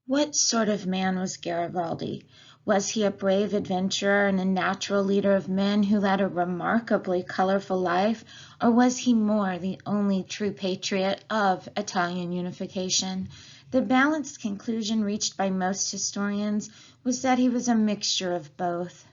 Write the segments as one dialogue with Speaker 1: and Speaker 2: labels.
Speaker 1: What sort of man was Garibaldi? Was he a brave adventurer and a natural leader of men who led a remarkably colorful life, or was he more the only true patriot of Italian unification? The balanced conclusion reached by most historians was that he was a mixture of both.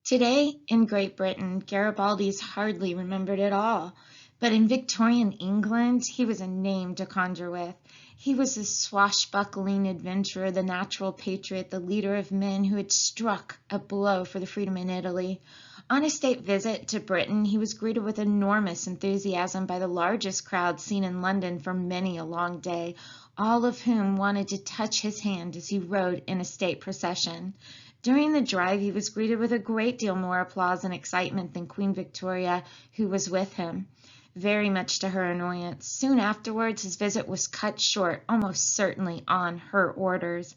Speaker 1: Today, in Great Britain, Garibaldi is hardly remembered at all, but in Victorian England, he was a name to conjure with. He was the swashbuckling adventurer, the natural patriot, the leader of men who had struck a blow for the freedom in Italy. On a state visit to Britain, he was greeted with enormous enthusiasm by the largest crowd seen in London for many a long day, all of whom wanted to touch his hand as he rode in a state procession. During the drive, he was greeted with a great deal more applause and excitement than Queen Victoria, who was with him, very much to her annoyance. Soon afterwards, his visit was cut short, almost certainly on her orders.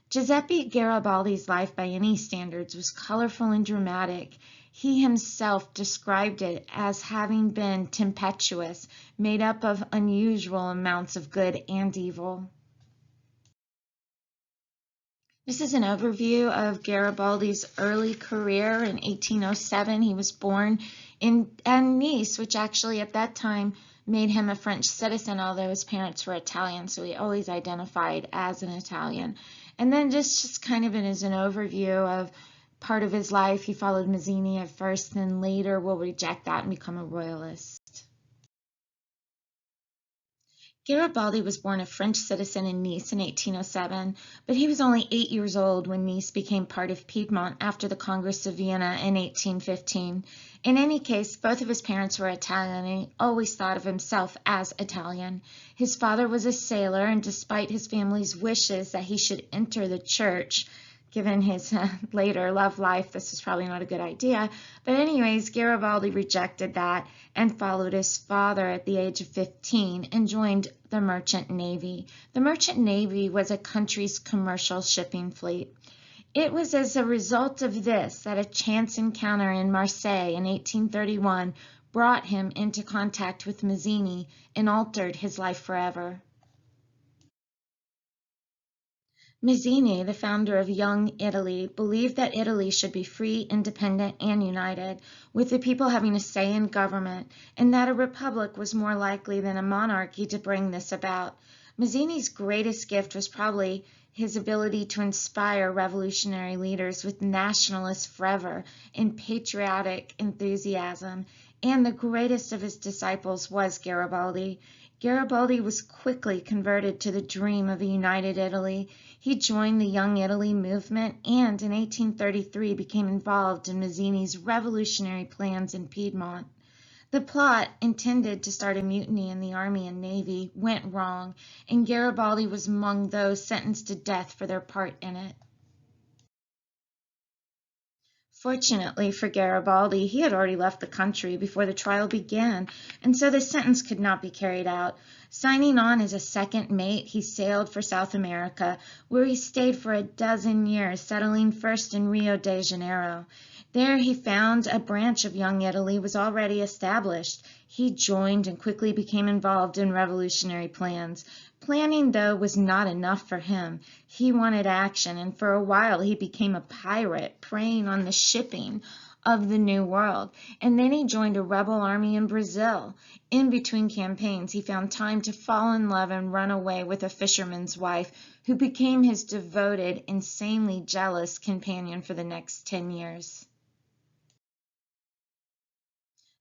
Speaker 1: Giuseppe Garibaldi's life, by any standards, was colorful and dramatic. He himself described it as having been tempestuous, made up of unusual amounts of good and evil. This is an overview of Garibaldi's early career. In 1807, he was born in Nice, which actually at that time made him a French citizen, although his parents were Italian, so he always identified as an Italian. And then just kind of as an overview of part of his life, he followed Mazzini at first, then later will reject that and become a royalist. Garibaldi was born a French citizen in Nice in 1807, but he was only 8 years old when Nice became part of Piedmont after the Congress of Vienna in 1815. In any case, both of his parents were Italian, and he always thought of himself as Italian. His father was a sailor, and despite his family's wishes that he should enter the church, given his later love life, this is probably not a good idea. But anyways, Garibaldi rejected that and followed his father at the age of 15 and joined the Merchant Navy. The Merchant Navy was a country's commercial shipping fleet. It was as a result of this that a chance encounter in Marseille in 1831 brought him into contact with Mazzini and altered his life forever. Mazzini, the founder of Young Italy, believed that Italy should be free, independent, and united, with the people having a say in government, and that a republic was more likely than a monarchy to bring this about. Mazzini's greatest gift was probably his ability to inspire revolutionary leaders with nationalist fervor and patriotic enthusiasm, and the greatest of his disciples was Garibaldi. Garibaldi was quickly converted to the dream of a united Italy. He joined the Young Italy movement and in 1833 became involved in Mazzini's revolutionary plans in Piedmont. The plot, intended to start a mutiny in the army and navy, went wrong, and Garibaldi was among those sentenced to death for their part in it. Fortunately for Garibaldi, he had already left the country before the trial began, and so the sentence could not be carried out. Signing on as a second mate, he sailed for South America, where he stayed for a dozen years, settling first in Rio de Janeiro. There he found a branch of Young Italy was already established. He joined and quickly became involved in revolutionary plans. Planning, though, was not enough for him. He wanted action, and for a while he became a pirate, preying on the shipping of the New World. And then he joined a rebel army in Brazil. In between campaigns, he found time to fall in love and run away with a fisherman's wife, who became his devoted, insanely jealous companion for the next 10 years.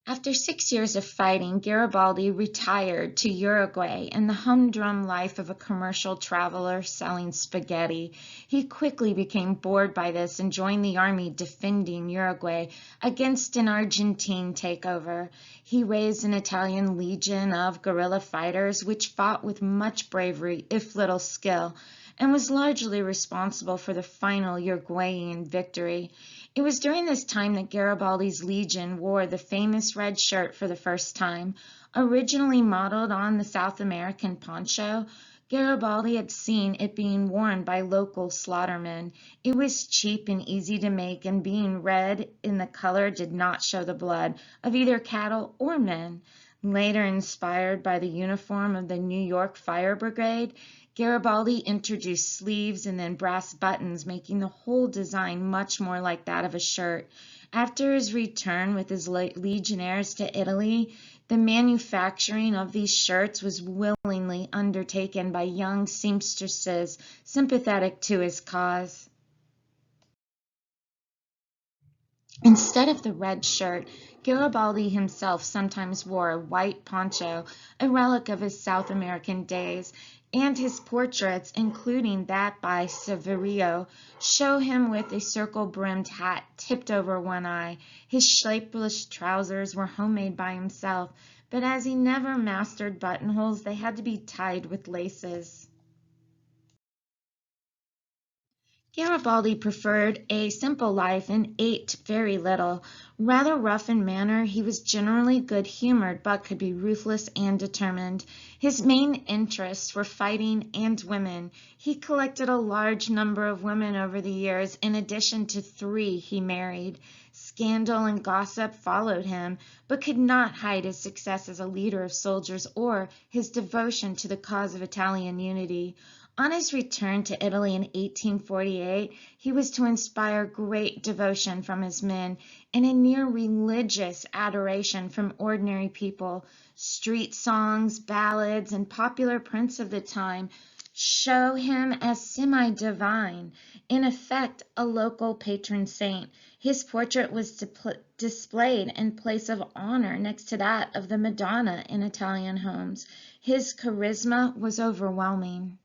Speaker 1: After 6 years of fighting, Garibaldi retired to Uruguay in the humdrum life of a commercial traveler selling spaghetti. He quickly became bored by this and joined the army defending Uruguay against an Argentine takeover. He raised an Italian legion of guerrilla fighters, which fought with much bravery, if little skill, and was largely responsible for the final Uruguayan victory. It was during this time that Garibaldi's legion wore the famous red shirt for the first time. Originally modeled on the South American poncho, Garibaldi had seen it being worn by local slaughtermen. It was cheap and easy to make, and being red in the color did not show the blood of either cattle or men. Later inspired by the uniform of the New York Fire Brigade, Garibaldi introduced sleeves and then brass buttons, making the whole design much more like that of a shirt. After his return with his legionnaires to Italy, the manufacturing of these shirts was willingly undertaken by young seamstresses sympathetic to his cause. Instead of the red shirt, Garibaldi himself sometimes wore a white poncho, a relic of his South American days, and his portraits, including that by Saverio, show him with a circle-brimmed hat tipped over one eye. His shapeless trousers were homemade by himself, but as he never mastered buttonholes, they had to be tied with laces. Garibaldi preferred a simple life and ate very little. Rather rough in manner, he was generally good-humored, but could be ruthless and determined. His main interests were fighting and women. He collected a large number of women over the years, in addition to 3 he married. Scandal and gossip followed him, but could not hide his success as a leader of soldiers or his devotion to the cause of Italian unity. On his return to Italy in 1848, he was to inspire great devotion from his men and a near religious adoration from ordinary people. Street songs, ballads, and popular prints of the time show him as semi-divine, in effect a local patron saint. His portrait was displayed in place of honor next to that of the Madonna in Italian homes. His charisma was overwhelming.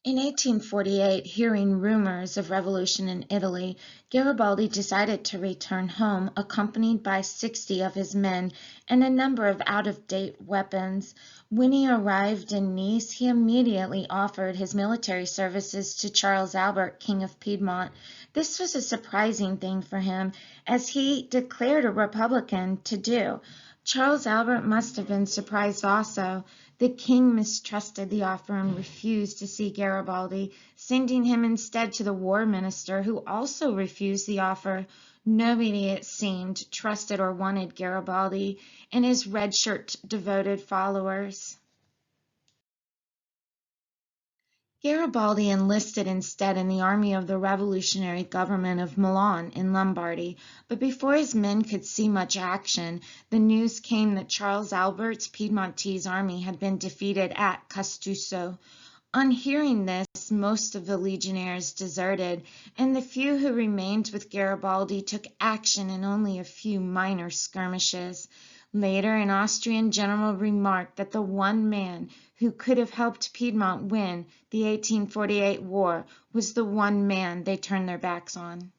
Speaker 1: In 1848, hearing rumors of revolution in Italy, Garibaldi decided to return home, accompanied by 60 of his men and a number of out-of-date weapons. When he arrived in Nice, he immediately offered his military services to Charles Albert, King of Piedmont. This was a surprising thing for him, as he declared a Republican to do. Charles Albert must have been surprised also. The king mistrusted the offer and refused to see Garibaldi, sending him instead to the war minister, who also refused the offer. Nobody, it seemed, trusted or wanted Garibaldi and his red shirt devoted followers. Garibaldi enlisted instead in the army of the revolutionary government of Milan in Lombardy, but before his men could see much action, the news came that Charles Albert's Piedmontese army had been defeated at Castuso. On hearing this, most of the legionnaires deserted, and the few who remained with Garibaldi took action in only a few minor skirmishes. Later, an Austrian general remarked that the one man who could have helped Piedmont win the 1848 war was the one man they turned their backs on.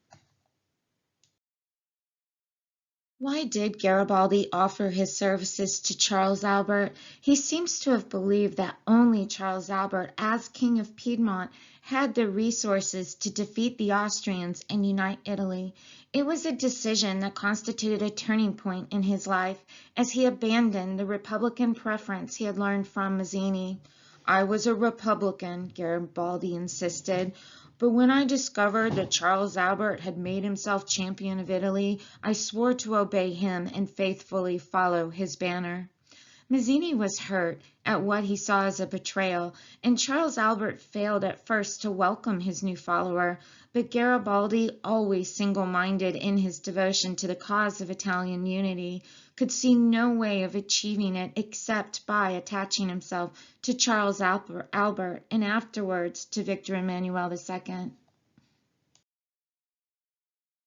Speaker 1: Why did Garibaldi offer his services to Charles Albert? He seems to have believed that only Charles Albert, as King of Piedmont, had the resources to defeat the Austrians and unite Italy. It was a decision that constituted a turning point in his life, as he abandoned the Republican preference he had learned from Mazzini. "I was a Republican," Garibaldi insisted. "But when I discovered that Charles Albert had made himself champion of Italy, I swore to obey him and faithfully follow his banner." Mazzini was hurt at what he saw as a betrayal, and Charles Albert failed at first to welcome his new follower, but Garibaldi, always single-minded in his devotion to the cause of Italian unity, could see no way of achieving it except by attaching himself to Charles Albert and afterwards to Victor Emmanuel II.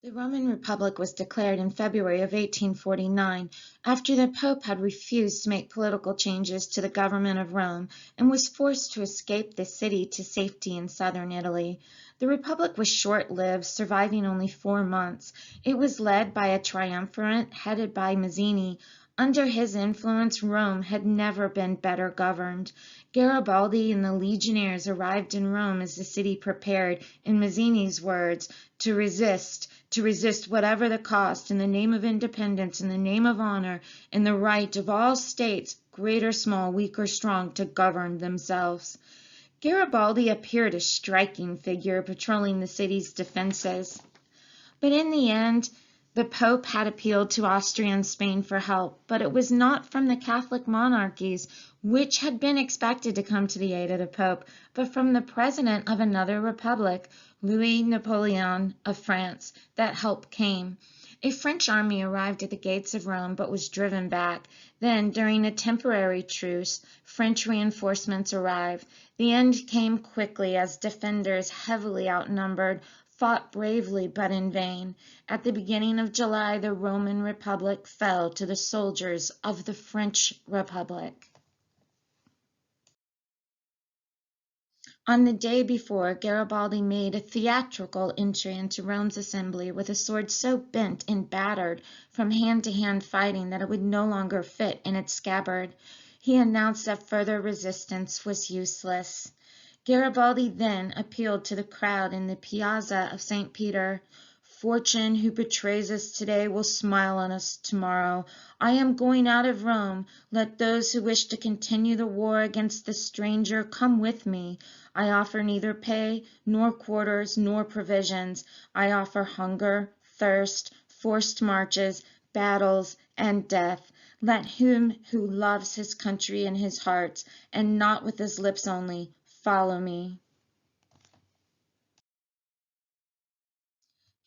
Speaker 1: The Roman Republic was declared in February of 1849, after the Pope had refused to make political changes to the government of Rome and was forced to escape the city to safety in southern Italy. The Republic was short-lived, surviving only 4 months. It was led by a triumvirate headed by Mazzini, Under his influence, Rome had never been better governed. Garibaldi and the legionnaires arrived in Rome as the city prepared, in Mazzini's words, to resist whatever the cost, in the name of independence, in the name of honor, in the right of all states, great or small, weak or strong, to govern themselves. Garibaldi appeared a striking figure patrolling the city's defenses. But in the end, the Pope had appealed to Austria and Spain for help, but it was not from the Catholic monarchies, which had been expected to come to the aid of the Pope, but from the president of another republic, Louis Napoleon of France, that help came. A French army arrived at the gates of Rome, but was driven back. Then, during a temporary truce, French reinforcements arrived. The end came quickly as defenders, heavily outnumbered, fought bravely but in vain. At the beginning of July, the Roman Republic fell to the soldiers of the French Republic. On the day before, Garibaldi made a theatrical entry into Rome's assembly with a sword so bent and battered from hand-to-hand fighting that it would no longer fit in its scabbard. He announced that further resistance was useless. Garibaldi then appealed to the crowd in the Piazza of St. Peter. Fortune, who betrays us today, will smile on us tomorrow. I am going out of Rome. Let those who wish to continue the war against the stranger come with me. I offer neither pay, nor quarters, nor provisions. I offer hunger, thirst, forced marches, battles, and death. Let him who loves his country in his heart, and not with his lips only, follow me.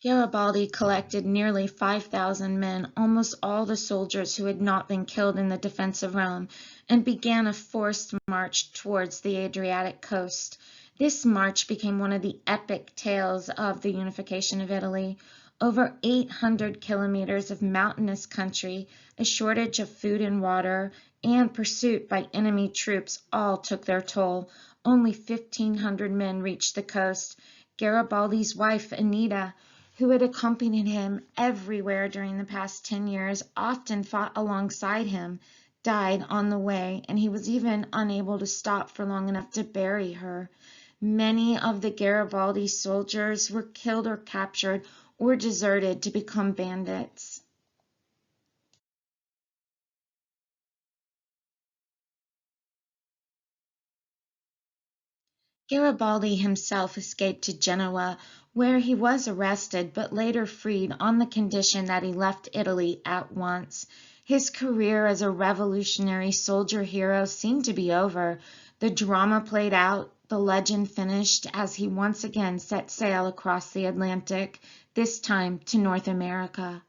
Speaker 1: Garibaldi collected nearly 5,000 men, almost all the soldiers who had not been killed in the defense of Rome, and began a forced march towards the Adriatic coast. This march became one of the epic tales of the unification of Italy. Over 800 kilometers of mountainous country, a shortage of food and water, and pursuit by enemy troops all took their toll. Only 1,500 men reached the coast. Garibaldi's wife, Anita, who had accompanied him everywhere during the past 10 years, often fought alongside him, died on the way, and he was even unable to stop for long enough to bury her. Many of the Garibaldi soldiers were killed or captured or deserted to become bandits. Garibaldi himself escaped to Genoa, where he was arrested but later freed on the condition that he left Italy at once. His career as a revolutionary soldier hero seemed to be over. The drama played out, the legend finished as he once again set sail across the Atlantic, this time to North America.